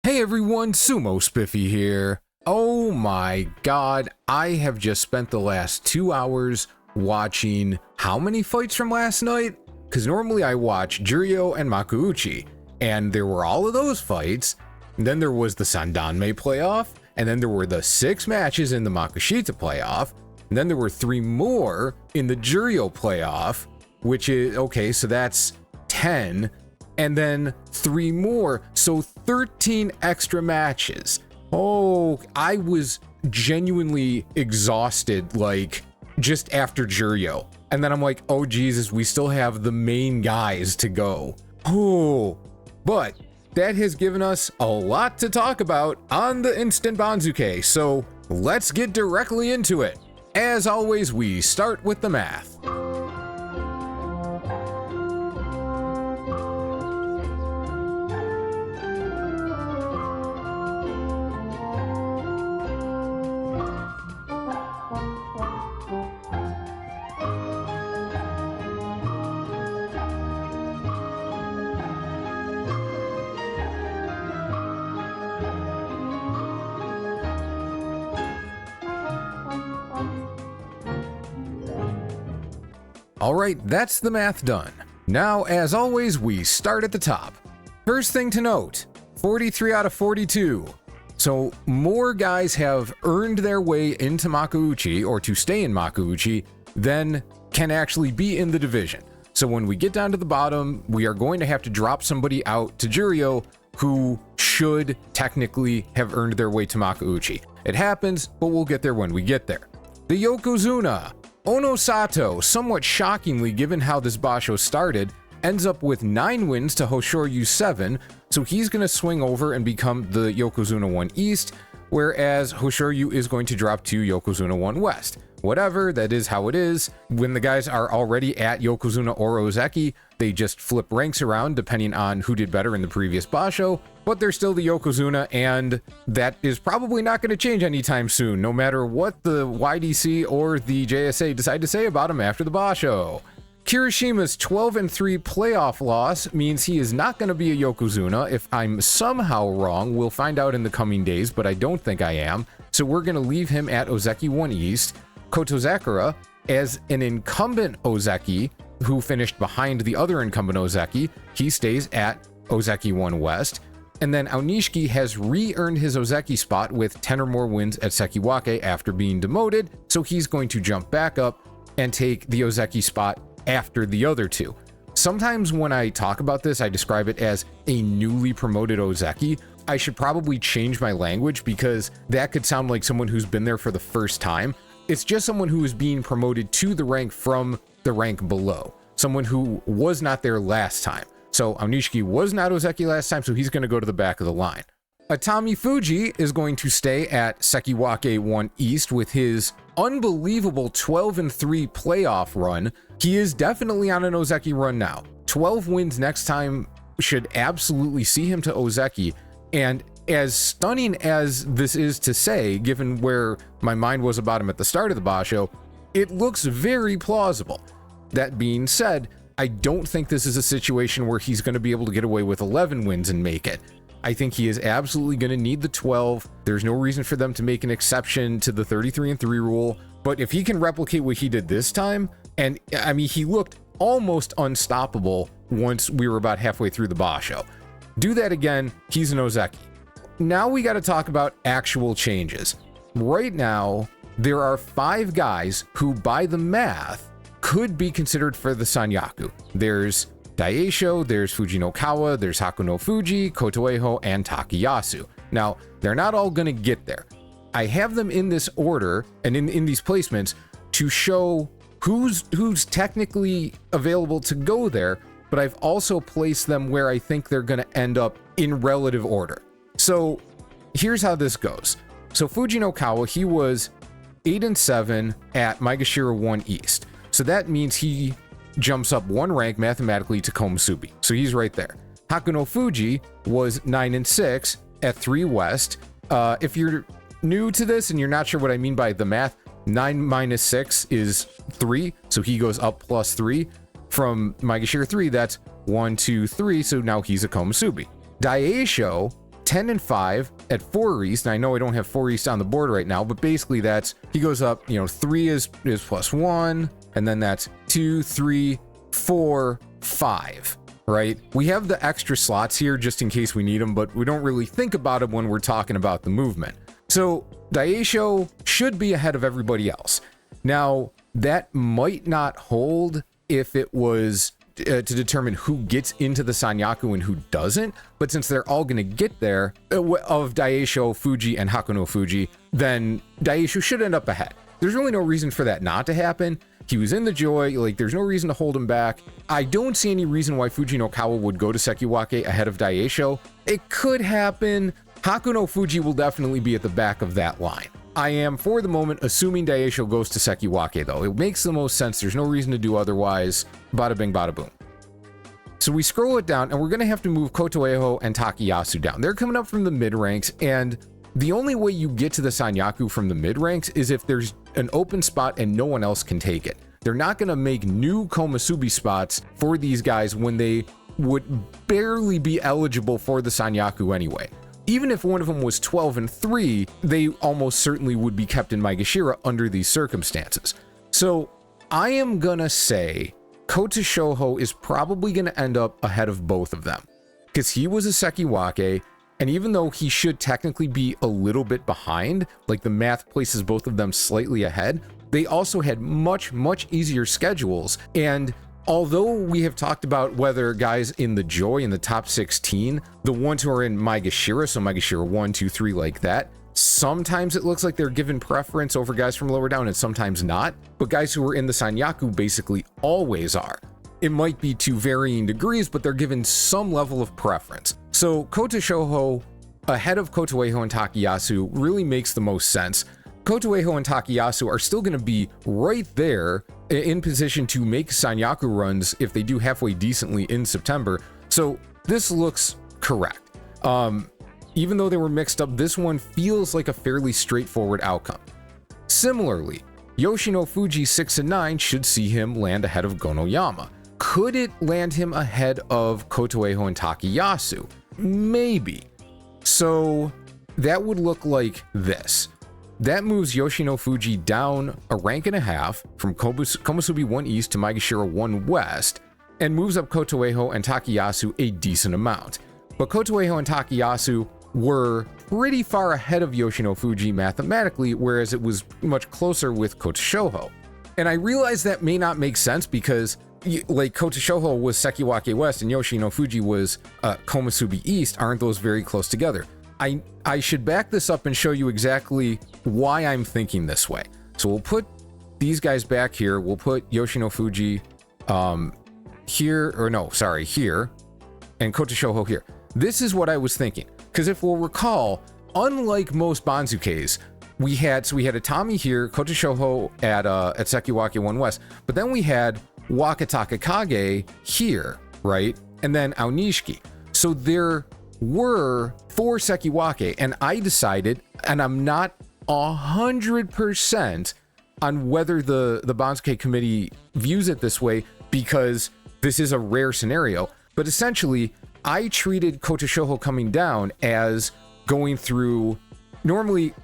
Hey everyone, Sumo Spiffy here. Oh my god, I have just spent the last 2 hours watching how many fights from last night? Because normally I watch Juryo and Makuuchi, and there were all of those fights. And then there was the Sandanme playoff, and then there were the 6 matches in the Maegashira playoff, and then there were 3 more in the Juryo playoff, which is, okay, so that's 10. And then 3 more, so 13 extra matches. Oh, I was genuinely exhausted, like, just after Juryo. And then I'm like, oh Jesus, we still have the main guys to go. Oh, but that has given us a lot to talk about on the Instant Banzuke, so let's get directly into it. As always, we start with the math. Alright, that's the math done. Now, as always, we start at the top. First thing to note, 43 out of 42. So more guys have earned their way into Makuuchi, or to stay in Makuuchi, than can actually be in the division. So when we get down to the bottom, we are going to have to drop somebody out to Juryo who should technically have earned their way to Makuuchi. It happens, but we'll get there when we get there. The Yokozuna. Onosato, somewhat shockingly given how this basho started, ends up with 9 wins to Hoshoryu's 7, so he's going to swing over and become the Yokozuna 1 East, whereas Hoshoryu is going to drop to Yokozuna 1 West. Whatever, that is how it is. When the guys are already at Yokozuna or Ozeki, they just flip ranks around depending on who did better in the previous basho, but they're still the Yokozuna, and that is probably not going to change anytime soon, no matter what the YDC or the JSA decide to say about him after the basho. Kirishima's 12-3 playoff loss means he is not going to be a Yokozuna. If I'm somehow wrong, we'll find out in the coming days, but I don't think I am, so we're going to leave him at Ozeki 1 East. Kotozakura, as an incumbent Ozeki who finished behind the other incumbent Ozeki, he stays at Ozeki 1 West. And then Aonishiki has re-earned his Ozeki spot with 10 or more wins at Sekiwake after being demoted, so he's going to jump back up and take the Ozeki spot after the other 2. Sometimes when I talk about this, I describe it as a newly promoted Ozeki. I should probably change my language because that could sound like someone who's been there for the first time. It's just someone who is being promoted to the rank from the rank below. Someone who was not there last time. So Aonishiki was not Ozeki last time, so he's going to go to the back of the line. Atami Fuji is going to stay at Sekiwake 1 East with his unbelievable 12-3 playoff run. He is definitely on an Ozeki run now. 12 wins next time should absolutely see him to Ozeki, and as stunning as this is to say, given where my mind was about him at the start of the basho, it looks very plausible. That being said, I don't think this is a situation where he's going to be able to get away with 11 wins and make it. I think he is absolutely going to need the 12. There's no reason for them to make an exception to the 33-3 rule, but if he can replicate what he did this time, and I mean, he looked almost unstoppable once we were about halfway through the basho. Do that again, he's an Ozeki. Now we got to talk about actual changes. Right now, there are 5 guys who, by the math, could be considered for the Sanyaku. There's Daisho, there's Fujinokawa, there's Hakuno Fuji, Kotoeho, and Takayasu. Now, they're not all going to get there. I have them in this order and in these placements to show who's technically available to go there, but I've also placed them where I think they're going to end up in relative order. So here's how this goes. So Fujinokawa, he was 8-7 at Maegashira 1 East. So that means he jumps up 1 rank mathematically to Komusubi. So he's right there. Hakuno Fuji was 9-6 at 3 West. If you're new to this and you're not sure what I mean by the math, 9 minus 6 is 3. So he goes up plus 3. From Maegashira 3, that's 1, 2, 3. So now he's a Komusubi. Daisho 10 and 5 at 4 East. And I know I don't have 4 East on the board right now, but basically that's, he goes up, 3 is +1, and then that's 2, 3, 4, 5, right? We have the extra slots here just in case we need them, but we don't really think about it when we're talking about the movement. So Daisho should be ahead of everybody else. Now, that might not hold if it was to determine who gets into the Sanyaku and who doesn't, but since they're all going to get there, of Daisho, Fuji, and Hakuno Fuji, then Daisho should end up ahead. There's really no reason for that not to happen. He was in the Joy, like there's no reason to hold him back. I don't see any reason why Fuji no Kawa would go to Sekiwake ahead of Daisho. It could happen. Hakuno Fuji will definitely be at the back of that line. I am, for the moment, assuming Daisho goes to Sekiwake, though. It makes the most sense. There's no reason to do otherwise. Bada bing, bada boom. So we scroll it down, and we're going to have to move Kotoeho and Takayasu down. They're coming up from the mid-ranks, and the only way you get to the Sanyaku from the mid-ranks is if there's an open spot and no one else can take it. They're not going to make new Komusubi spots for these guys when they would barely be eligible for the Sanyaku anyway. Even if one of them was 12 and 3, they almost certainly would be kept in Maegashira under these circumstances. So I am gonna say Kota Shoho is probably gonna end up ahead of both of them because he was a Sekiwake, and even though he should technically be a little bit behind, like the math places both of them slightly ahead, they also had much easier schedules. And although we have talked about whether guys in the Joy in the top 16, the ones who are in Maegashira, so Maegashira 1, 2, 3 like that, sometimes it looks like they're given preference over guys from lower down and sometimes not, but guys who are in the Sanyaku basically always are. It might be to varying degrees, but they're given some level of preference. So Kota Shoho ahead of Kotoeho and Takayasu really makes the most sense. Kotoeho and Takayasu are still going to be right there in position to make Sanyaku runs if they do halfway decently in September. So this looks correct. Even though they were mixed up, this one feels like a fairly straightforward outcome. Similarly, Yoshino Fuji 6 and 9 should see him land ahead of Gonoyama. Could it land him ahead of Kotoeho and Takayasu? Maybe. So that would look like this. That moves Yoshino Fuji down a rank and a half from Komusubi 1 East to Maegashira 1 West, and moves up Kotoeho and Takayasu a decent amount. But Kotoeho and Takayasu were pretty far ahead of Yoshino Fuji mathematically, whereas it was much closer with Kota Shoho. And I realize that may not make sense because like Kota Shoho was Sekiwake West and Yoshino Fuji was Komusubi East. Aren't those very close together? I should back this up and show you exactly why I'm thinking this way. So we'll put these guys back here. We'll put Yoshino Fuji here, or no, sorry, here, and Kota Shoho here. This is what I was thinking. Because if we'll recall, unlike most Banzukes, we had Atami here, Kota Shoho at Sekiwake 1 West, but then we had Wakataka Kage here, right? And then Aonishiki. So there were 4 Sekiwake, and I decided, and I'm not 100% on whether the Banzuke committee views it this way because this is a rare scenario, but essentially I treated Kota Shoho coming down as going through, normally,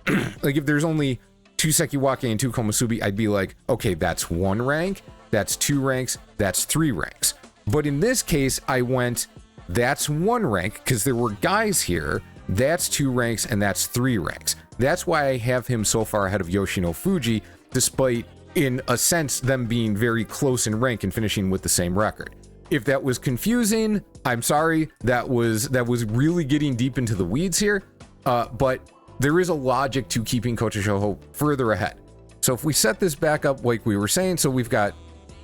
like if there's only 2 Sekiwake and 2 Komusubi, I'd be like, okay, that's 1 rank, that's 2 ranks, that's 3 ranks. But in this case, I went, that's 1 rank, because there were guys here, that's 2 ranks, and that's 3 ranks. That's why I have him so far ahead of Yoshino Fuji, despite, in a sense, them being very close in rank and finishing with the same record. If that was confusing, I'm sorry, that was really getting deep into the weeds here, but there is a logic to keeping Kota Shoho further ahead. So if we set this back up like we were saying, so we've got,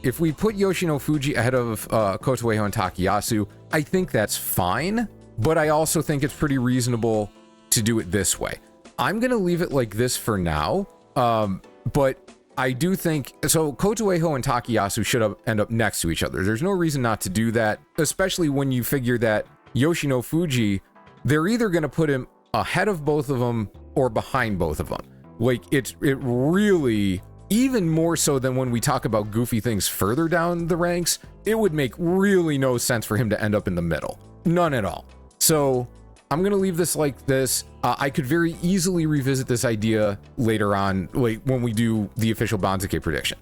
if we put Yoshino Fuji ahead of Kotoeho and Takayasu, I think that's fine, but I also think it's pretty reasonable to do it this way. I'm going to leave it like this for now, but I do think, so Kotoeho and Takayasu should end up next to each other. There's no reason not to do that, especially when you figure that Yoshino Fuji, they're either going to put him ahead of both of them or behind both of them. Like, it really, even more so than when we talk about goofy things further down the ranks, it would make really no sense for him to end up in the middle. None at all. So I'm going to leave this like this. I could very easily revisit this idea later on, like when we do the official Banzuke prediction.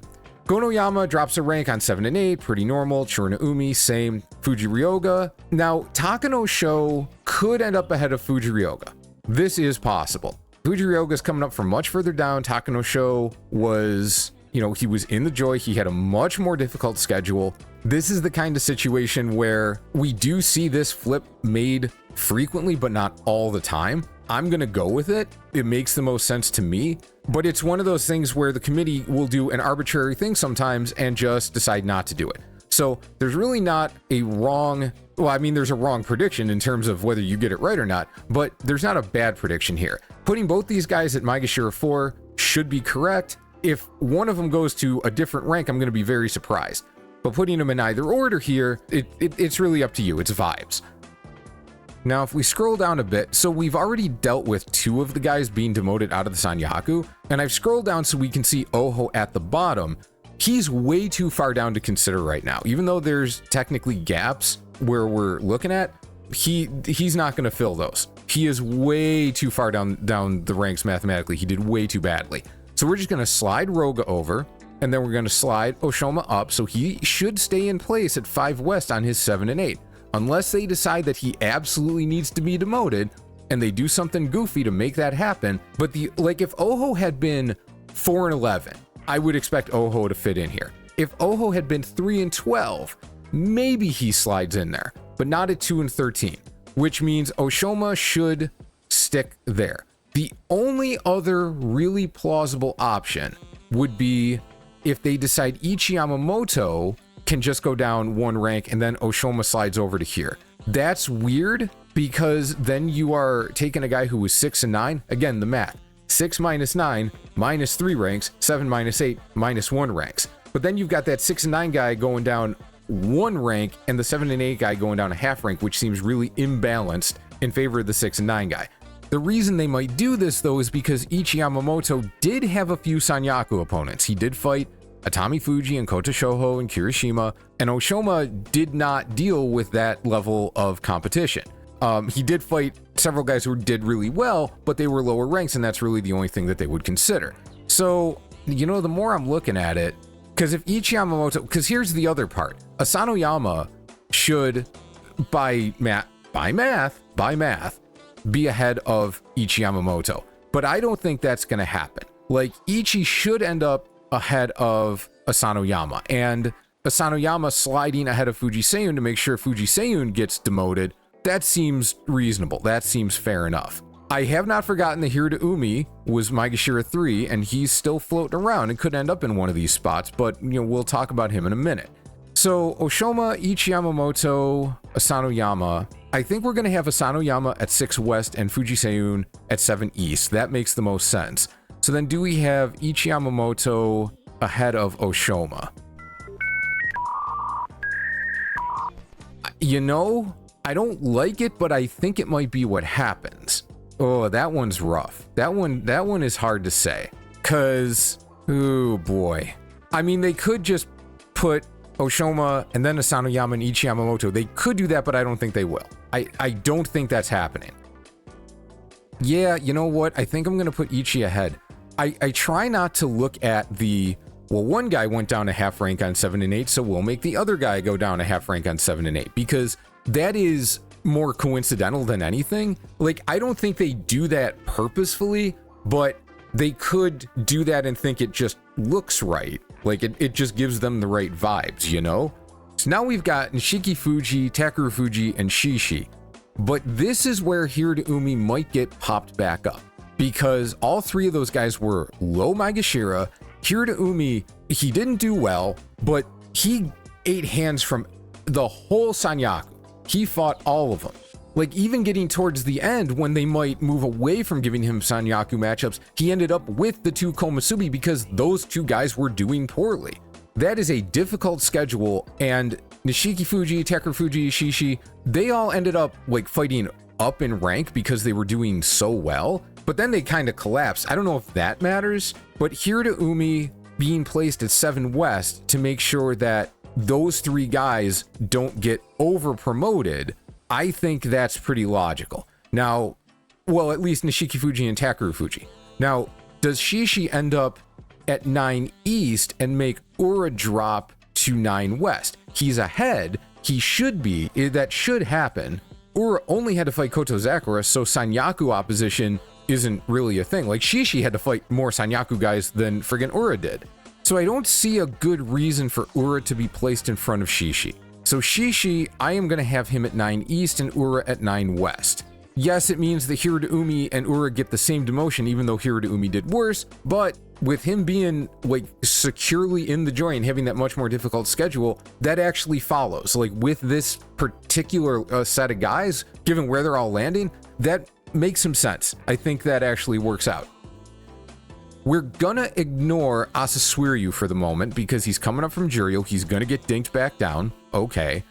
Gonoyama drops a rank on 7 and 8, pretty normal. Churinaumi, same. Fujiryoga. Now, Takanosho could end up ahead of Fujiryoga. This is possible. Fujiryoga is coming up from much further down. Takanosho was, he was in the Joy. He had a much more difficult schedule. This is the kind of situation where we do see this flip made frequently, but not all the time. I'm going to go with it. It makes the most sense to me, but it's one of those things where the committee will do an arbitrary thing sometimes and just decide not to do it. So there's really not a wrong, there's a wrong prediction in terms of whether you get it right or not, but there's not a bad prediction here. Putting both these guys at Maegashira 4 should be correct. If one of them goes to a different rank, I'm going to be very surprised. But putting them in either order here, it's really up to you. It's vibes. Now, if we scroll down a bit, so we've already dealt with 2 of the guys being demoted out of the Sanyaku, and I've scrolled down so we can see Oho at the bottom. He's way too far down to consider right now. Even though there's technically gaps where we're looking at, he's not going to fill those. He is way too far down the ranks mathematically. He did way too badly. So we're just going to slide Roga over, and then we're going to slide Oshoma up, so he should stay in place at 5 West on his 7 and 8. Unless they decide that he absolutely needs to be demoted, and they do something goofy to make that happen. But if Oho had been 4 and 11, I would expect Oho to fit in here. If Oho had been 3 and 12, maybe he slides in there, but not at 2 and 13, which means Oshoma should stick there. The only other really plausible option would be if they decide Ichi Yamamoto can just go down 1 rank and then Oshoma slides over to here. That's weird because then you are taking a guy who was 6 and 9. Again, the math. 6 minus 9 minus 3 ranks, 7 minus 8 minus 1 ranks. But then you've got that 6 and 9 guy going down 1 rank and the 7 and 8 guy going down a half rank, which seems really imbalanced in favor of the 6 and 9 guy. The reason they might do this though is because Ichi Yamamoto did have a few Sanyaku opponents. He did fight Atami Fuji and Kota Shoho and Kirishima, and Oshoma did not deal with that level of competition. He did fight several guys who did really well, but they were lower ranks, and that's really the only thing that they would consider. So, the more I'm looking at it, because if Ichi Yamamoto, because here's the other part, Asanoyama should, by math, be ahead of Ichi Yamamoto. But I don't think that's going to happen. Ichi should end up ahead of Asanoyama, and Asanoyama sliding ahead of Fuji Seiyun to make sure Fuji Seiyun gets demoted, that seems reasonable. That seems fair enough. I have not forgotten that Hirota was Maegashira 3, and he's still floating around and could end up in one of these spots, but we'll talk about him in a minute. So Oshoma, Ichi Yamamoto, Asanoyama. I think we're going to have Asanoyama at 6 West and Fuji Seiyun at 7 East. That makes the most sense. So then do we have Ichi Yamamoto ahead of Oshoma? I don't like it, but I think it might be what happens. Oh, that one's rough. That one is hard to say. Cause, oh boy. They could just put Oshoma and then Asanoyama and Ichi Yamamoto. They could do that, but I don't think they will. I don't think that's happening. Yeah, you know what? I think I'm going to put Ichi ahead. I try not to look at one guy went down a half rank on 7 and 8, so we'll make the other guy go down a half rank on 7 and 8, because that is more coincidental than anything. I don't think they do that purposefully, but they could do that and think it just looks right. It just gives them the right vibes, So now we've got Nishiki Fuji, Takeru Fuji, and Shishi. But this is where Hirota might get popped back up, because all 3 of those guys were low Maegashira. Hirota, he didn't do well, but he ate hands from the whole Sanyaku. He fought all of them. Even getting towards the end, when they might move away from giving him Sanyaku matchups, he ended up with the 2 Komusubi because those 2 guys were doing poorly. That is a difficult schedule, and Nishiki Fuji, Takeru Fuji, Shishi, they all ended up fighting up in rank because they were doing so well, but then they kind of collapsed. I don't know if that matters, but Hirota being placed at 7 West to make sure that those 3 guys don't get over promoted, I think that's pretty logical. Now, well, at least Nishiki Fuji and Takeru Fuji. Now, does Shishi end up at 9 East and make Ura drop to 9 West? He's ahead. He should be. That should happen. Ura only had to fight Koto Zakura, so Sanyaku opposition isn't really a thing. Like, Shishi had to fight more Sanyaku guys than friggin' Ura did. So I don't see a good reason for Ura to be placed in front of Shishi. So Shishi, I am going to have him at 9 East and Ura at 9 West. Yes, it means that Hirudeumi and Ura get the same demotion, even though Hirudeumi did worse, but with him being like securely in the joint and having that much more difficult schedule, that actually follows. Like with this particular set of guys, given where they're all landing, that makes some sense. I think that actually works out. We're gonna ignore Asasuiryu for the moment because he's coming up from Juryo. He's gonna get dinked back down. Okay.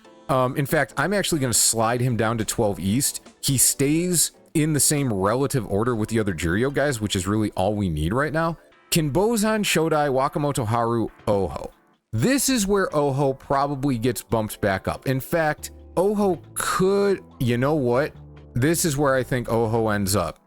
In fact, I'm actually gonna slide him down to 12 East. He stays in the same relative order with the other Juryo guys, which is really all we need right now. Kinbozan, Shodai, Wakamoto Haru, Oho. This is where Oho probably gets bumped back up. In fact, Oho could, you know what? This is where I think Oho ends up.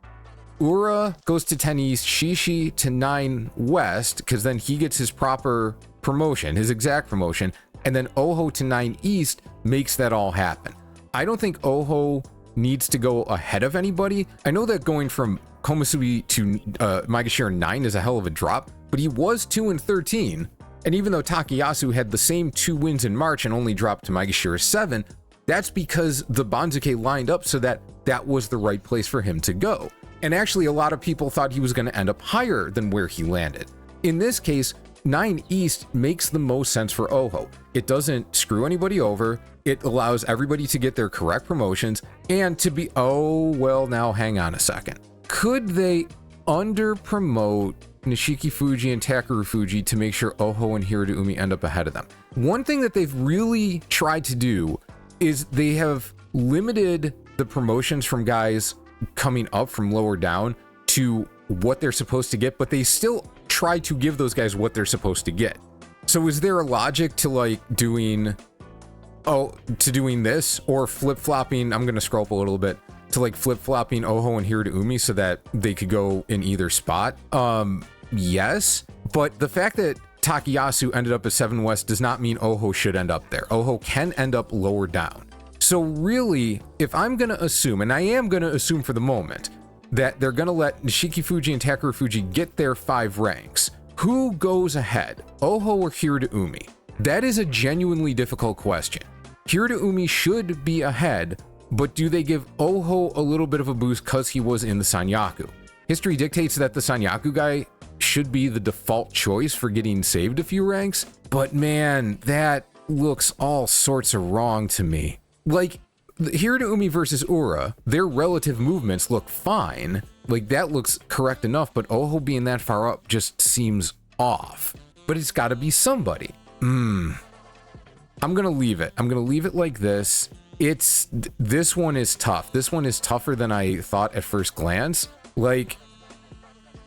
Ura goes to 10 East, Shishi to 9 West, because then he gets his proper promotion, his exact promotion, and then Oho to 9 East makes that all happen. I don't think Oho needs to go ahead of anybody. I know that going from Komusubi to Maegashira 9 is a hell of a drop, but he was 2-13, and even though Takayasu had the same 2 wins in March and only dropped to Maegashira 7, that's because the Banzuke lined up so that that was the right place for him to go. And actually, a lot of people thought he was going to end up higher than where he landed. In this case, 9 East makes the most sense for Oho. It doesn't screw anybody over. It allows everybody to get their correct promotions and to be, oh, well, now hang on a second. Could they under-promote Nishiki Fuji and Takeru Fuji to make sure Oho and Hirudeumi end up ahead of them? One thing that they've really tried to do is they have limited the promotions from guys coming up from lower down to what they're supposed to get, but they still try to give those guys what they're supposed to get. So is there a logic to like doing this or flip-flopping? I'm gonna scroll up a little bit to like flip-flopping Oho and Hirudeumi so that they could go in either spot. Yes, but the fact that Takayasu ended up at 7 West does not mean Oho should end up there. Oho can end up lower down. So really, if I'm going to assume, and I am going to assume for the moment, that they're going to let Nishiki Fuji and Takeru Fuji get their 5 ranks, who goes ahead, Oho or Hirudeumi? That is a genuinely difficult question. Hirudeumi should be ahead, but do they give Oho a little bit of a boost because he was in the Sanyaku? History dictates that the Sanyaku guy should be the default choice for getting saved a few ranks, but man, that looks all sorts of wrong to me. Like, Hirudeumi versus Ura, their relative movements look fine. Like, that looks correct enough, but Oho being that far up just seems off. But it's gotta be somebody. I'm gonna leave it. I'm gonna leave it like this. This one is tough. This one is tougher than I thought at first glance. Like,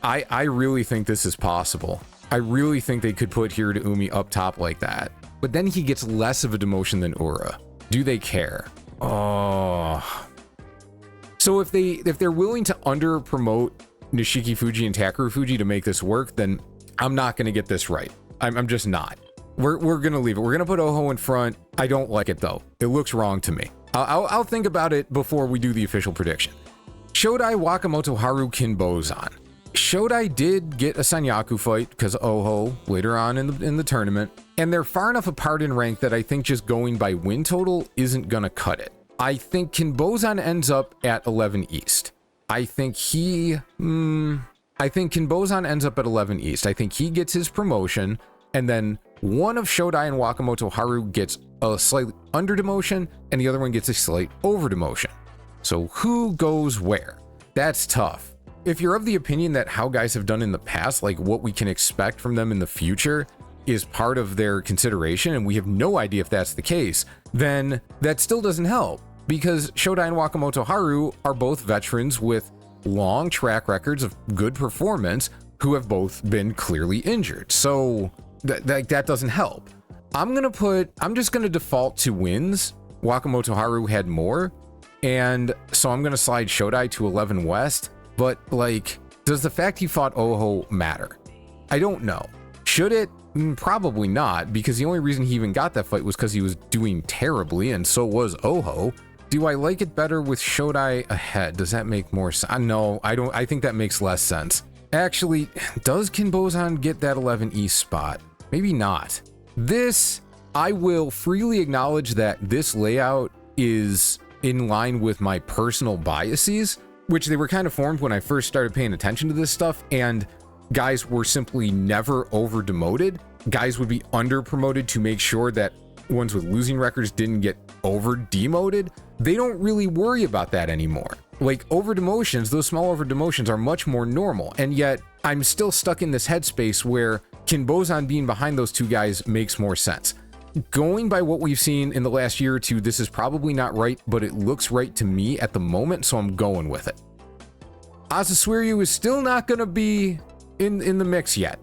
I really think this is possible. I really think they could put Hirudeumi up top like that. But then he gets less of a demotion than Ura. Do they care? Oh. So if they're willing to under promote Nishiki Fuji and Takeru Fuji to make this work, then I'm not going to get this right. I'm just not. We're going to leave it. We're going to put Oho in front. I don't like it though. It looks wrong to me. I'll think about it before we do the official prediction. Shodai, Wakamoto Haru, Kinbozan. Shodai did get a Sanyaku fight because Oho later on in the tournament, and they're far enough apart in rank that I think just going by win total isn't gonna cut it. I think Kinbozan ends up at 11 East. I think Kinbozan ends up at 11 East. I think he gets his promotion, and then one of Shodai and Wakamoto Haru gets a slightly under demotion, and the other one gets a slight over demotion. So who goes where? That's tough. If you're of the opinion that how guys have done in the past, like what we can expect from them in the future, is part of their consideration, and we have no idea if that's the case, then that still doesn't help, because Shodai and Wakamoto Haru are both veterans with long track records of good performance who have both been clearly injured. So that doesn't help. I'm just gonna default to wins. Wakamoto Haru had more, and so I'm going to slide Shodai to 11 West, but like, does the fact he fought Oho matter? I don't know. Should it? Probably not, because the only reason he even got that fight was because he was doing terribly, and so was Oho. Do I like it better with Shodai ahead? Does that make more sense? No, I don't. I think that makes less sense. Actually, does Kinbozan get that 11 East spot? Maybe not. This, I will freely acknowledge that this layout is in line with my personal biases, which they were kind of formed when I first started paying attention to this stuff, and guys were simply never over demoted. Guys would be under promoted to make sure that ones with losing records didn't get over demoted. They don't really worry about that anymore. Like, over demotions, those small over demotions are much more normal, and yet I'm still stuck in this headspace where Kinbozan being behind those two guys makes more sense. Going by what we've seen in the last year or two, this is probably not right, but it looks right to me at the moment, so I'm going with it. Asasuiryu is still not going to be in the mix yet.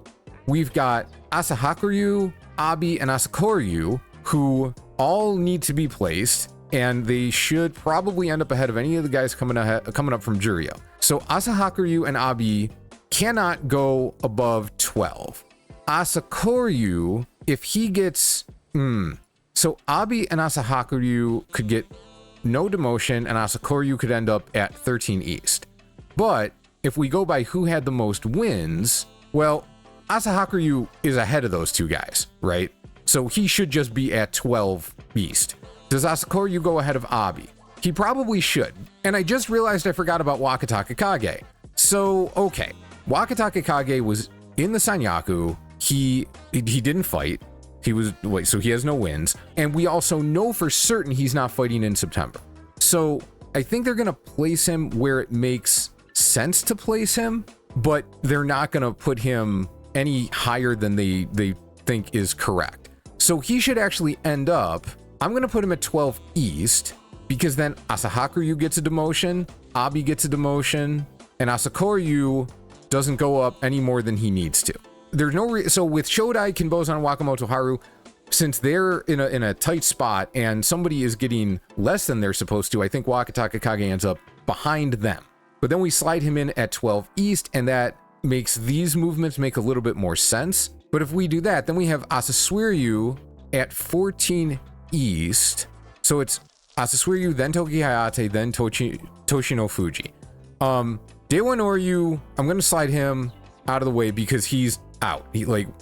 We've got Asahakuryu, Abi, and Asakoryu, who all need to be placed, and they should probably end up ahead of any of the guys coming up from Juryo. So Asahakuryu and Abi cannot go above 12. Asakoryu, if he gets... So Abi and Asahakuryu could get no demotion, and Asakoryu could end up at 13 East. But if we go by who had the most wins, well, Asahakuryu is ahead of those two guys, right? So he should just be at 12 East. Does Asakoryu go ahead of Abi? He probably should. And I just realized I forgot about Wakataka Kage. So, okay. Wakataka Kage was in the Sanyaku. He didn't fight. So he has no wins. And we also know for certain he's not fighting in September. So I think they're going to place him where it makes sense to place him, but they're not going to put him any higher than they think is correct. So he should actually end up, I'm going to put him at 12 East, because then Asahakuryu gets a demotion, Abi gets a demotion, and Asakoryu doesn't go up any more than he needs to. There's no so with Shodai, Kinbozan, Wakamoto Haru, since they're in a tight spot and somebody is getting less than they're supposed to, I think Wakataka Kage ends up behind them. But then we slide him in at 12 East, and that makes these movements make a little bit more sense. But if we do that, then we have Asasuiryu at 14 East. So it's Asasuiryu, then Toki Hayate, then Toshino Fuji. Dewa Noryu, I'm going to slide him out of the way because he's out.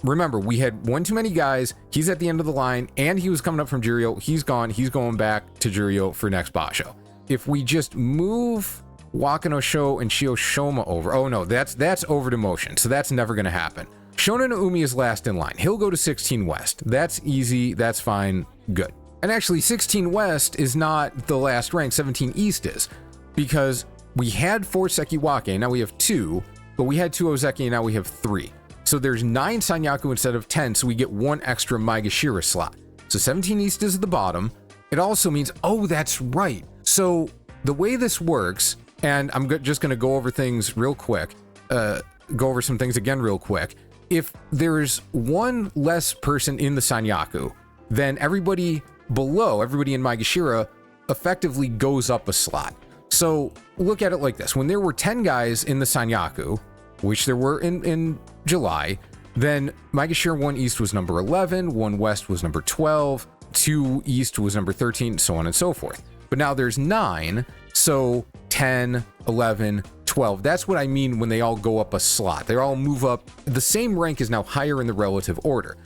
Remember, we had one too many guys. He's at the end of the line, and he was coming up from Juryo. He's gone. He's going back to Juryo for next Basho. If we just move Wakano Sho and Shioshoma over, oh no, that's over demotion, so that's never going to happen. Shonen no Umi is last in line. He'll go to 16 West. That's easy. That's fine. Good. And actually, 16 West is not the last rank. 17 East is, because we had 4 Sekiwake. Now we have 2, but we had 2 Ozeki, and now we have 3. So there's 9 Sanyaku instead of 10, so we get 1 extra Maegashira slot. So 17 East is at the bottom. It also means, oh, that's right. So the way this works, and I'm just going to go over things real quick, go over some things again real quick. If there's 1 less person in the Sanyaku, then everybody below, everybody in Maegashira, effectively goes up a slot. So look at it like this. When there were 10 guys in the Sanyaku, which there were in July, then Maegashira 1 East was number 11, 1 West was number 12, 2 East was number 13, so on and so forth. But now there's 9, so 10, 11, 12. That's what I mean when they all go up a slot. They all move up. The same rank is now higher in the relative order,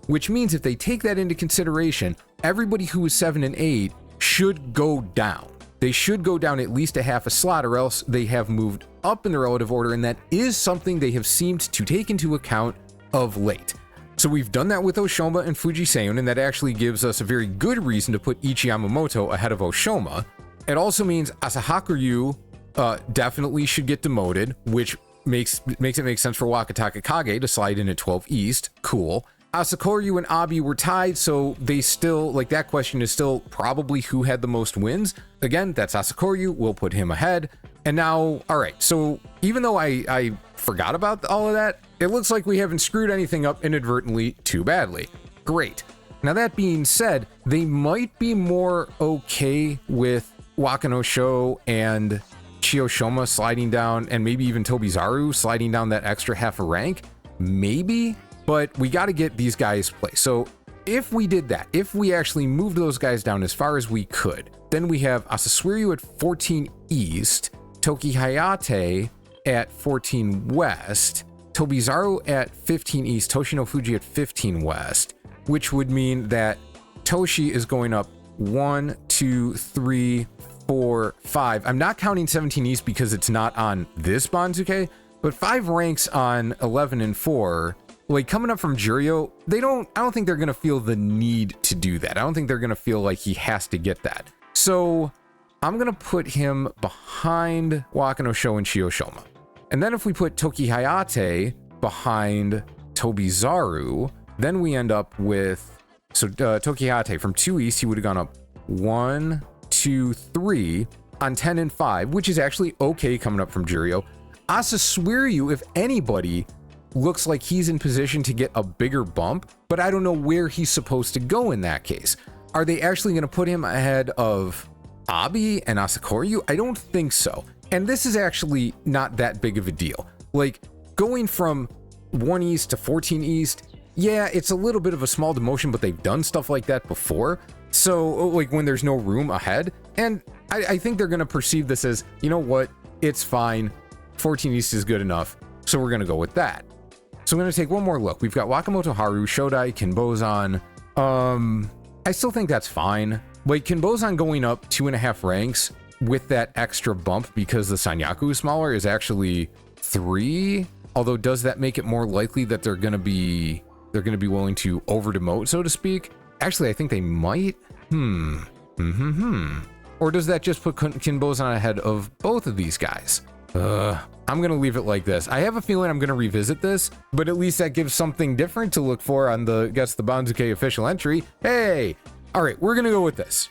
which means if they take that into consideration, everybody who is 7 and 8 should go down. They should go down at least a half a slot, or else they have moved up in the relative order, and that is something they have seemed to take into account of late. So we've done that with Oshoma and Fujiseun, and that actually gives us a very good reason to put Ichi Yamamoto ahead of Oshoma. It also means Asahakuryu definitely should get demoted, which makes it make sense for Wakataka Kage to slide in at 12 East. Cool. Asakoryu and Abi were tied, so they still, that question is still probably who had the most wins. Again, that's Asakoryu. We'll put him ahead. And now, all right, so even though I forgot about all of that, it looks like we haven't screwed anything up inadvertently too badly. Great. Now, that being said, they might be more okay with Wakano Sho and Chiyoshoma sliding down, and maybe even Tobizaru sliding down that extra half a rank? Maybe, but we got to get these guys placed. So if we did that, if we actually moved those guys down as far as we could, then we have Asasuiryu at 14 East, Toki Hayate at 14 West, Tobizaru at 15 East, Toshino Fuji at 15 West, which would mean that Toshi is going up 1, 2, 3, 4, 5. I'm not counting 17 East because it's not on this Banzuke, but 5 ranks on 11 and 4. Like, coming up from Juryo, I don't think they're going to feel the need to do that. I don't think they're going to feel like he has to get that. So I'm going to put him behind Wakano Sho and Chiyoshoma. And then if we put Toki Hayate behind Tobizaru, then we end up with, so Toki Hayate from 2 East, he would have gone up 1, 2, 3 on 10 and 5, which is actually okay coming up from Juryo. Asasuiryu, if anybody, looks like he's in position to get a bigger bump, but I don't know where he's supposed to go in that case. Are they actually going to put him ahead of Abi and Asakoryu? I don't think so. And this is actually not that big of a deal. Like, going from 1 East to 14 East, yeah, it's a little bit of a small demotion, but they've done stuff like that before. So, like, when there's no room ahead, and I think they're going to perceive this as, you know what, it's fine. 14 East is good enough, so we're going to go with that. So I'm going to take one more look. We've got Wakamoto Haru, Shodai, Kinbozan. I still think that's fine. Like, Kinbozan going up 2.5 ranks with that extra bump because the Sanyaku is smaller is actually 3. Although, does that make it more likely that they're going to be willing to over demote, so to speak? Actually, I think they might. Or does that just put Kinbozan ahead of both of these guys? I'm going to leave it like this. I have a feeling I'm going to revisit this, but at least that gives something different to look for on the Banzuke official entry. Hey! All right, we're going to go with this.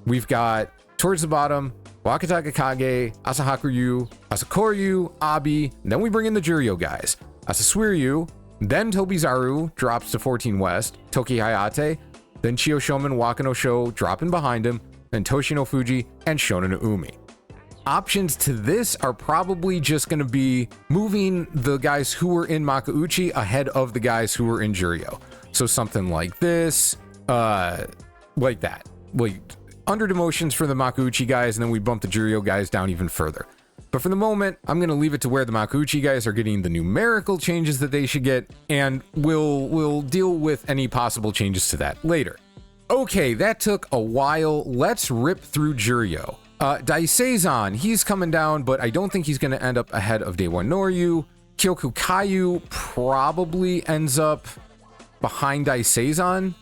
We've got, towards the bottom, Wakataka Kage, Asahakuryu, Asakoryu, Abi, and then we bring in the Juryo guys. Asasuiryu, then Tobizaru drops to 14 West, Toki Hayate, then Chiyoshoma and Wakano Sho dropping behind him, then Toshino Fuji and Shona no Umi. Options to this are probably just going to be moving the guys who were in Makuuchi ahead of the guys who were in Juryo. So something like this, like that. Like, under demotions for the Makuuchi guys, and then we bump the Juryo guys down even further. But for the moment, I'm going to leave it to where the Makuuchi guys are getting the numerical changes that they should get, and we'll deal with any possible changes to that later. Okay, that took a while. Let's rip through Juryo. Daiseisan, he's coming down, but I don't think he's going to end up ahead of Deiwa Noryu. Kyoku Kayu probably ends up behind Daiseisan.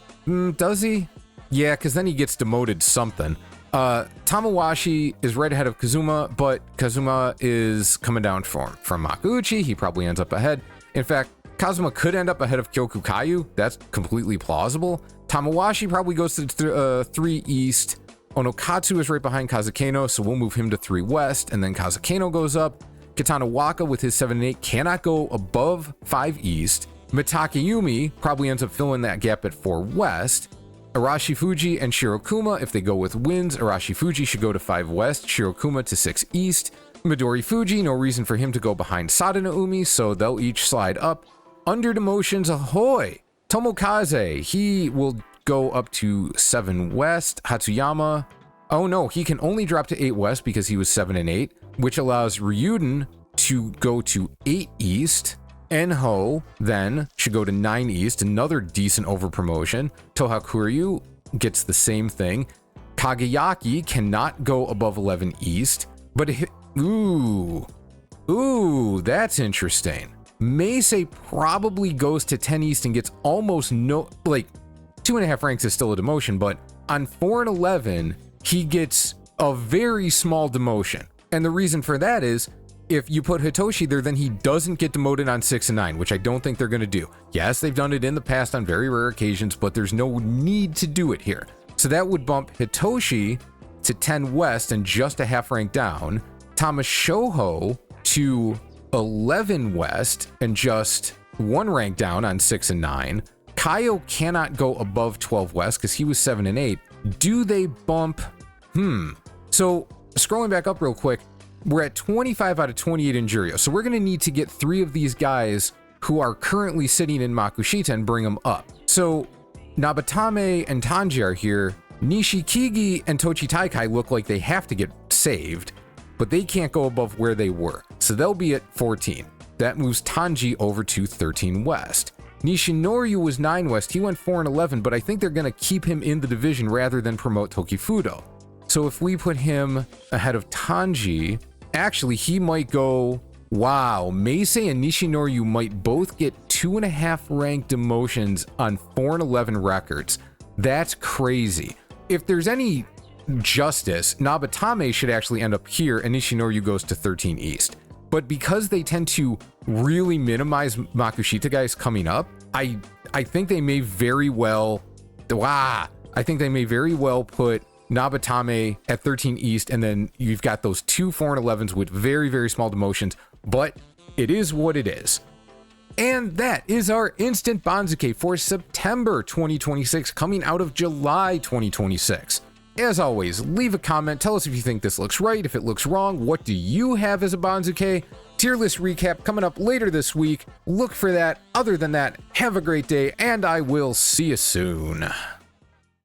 Does he? Yeah, because then he gets demoted something. Tamawashi is right ahead of Kazuma, but Kazuma is coming down from Makuuchi. He probably ends up ahead. In fact, Kazuma could end up ahead of Kyoku Kayu. That's completely plausible. Tamawashi probably goes to 3 East. Onokatsu is right behind Kazukeno, so we'll move him to 3 West, and then Kazukeno goes up. Katana Waka with his 7 and 8 cannot go above 5 East. Mitakeyumi probably ends up filling that gap at 4 West. Arashi Fuji and Shirokuma, if they go with wins, Arashi Fuji should go to 5 West, Shirokuma to 6 East. Midori Fuji, no reason for him to go behind Sada no Umi, so they'll each slide up. Under demotions, ahoy! Tomokaze, he will go up to 7 West. Hatsuyama, oh no, he can only drop to 8 West because he was 7 and 8, which allows Ryuden to go to 8 East. Enho then should go to 9 East, another decent over promotion. Tohakuryu gets the same thing. Kageyaki cannot go above 11 East, but ooh, that's interesting. Meisei probably goes to 10 East and gets almost no, like, 2.5 ranks is still a demotion, but on 4 and 11, he gets a very small demotion. And the reason for that is, if you put Hitoshi there, then he doesn't get demoted on 6 and 9, which I don't think they're going to do. Yes, they've done it in the past on very rare occasions, but there's no need to do it here. So that would bump Hitoshi to 10 West and just a half rank down, Tamashoho to 11 West and just 1 rank down on 6 and 9. Kaio cannot go above 12 West because he was 7 and 8. Do they bump? So scrolling back up real quick, we're at 25 out of 28 in Juryo. So we're going to need to get 3 of these guys who are currently sitting in Makushita and bring them up. So Nabatame and Tanji are here. Nishikigi and Tochitaikai look like they have to get saved, but they can't go above where they were. So they'll be at 14. That moves Tanji over to 13 West. Nishinoryu was 9 West. He went 4 and 11, but I think they're going to keep him in the division rather than promote Tokifudo. So if we put him ahead of Tanji, actually he might go, wow, Meisei and Nishinoryu might both get 2.5 ranked demotions on 4 and 11 records. That's crazy. If there's any justice, Nabatame should actually end up here and Nishinoryu goes to 13 East. But because they tend to really minimize Makushita guys coming up, I think they may very well, I think they may very well put Nabatame at 13 East, and then you've got those 2 4 and 11s with very, very small demotions, but it is what it is. And that is our instant Banzuke for September 2026, coming out of July 2026. As always, leave a comment, tell us if you think this looks right, if it looks wrong, what do you have as a Banzuke? Tier list recap coming up later this week. Look for that. Other than that, have a great day, and I will see you soon.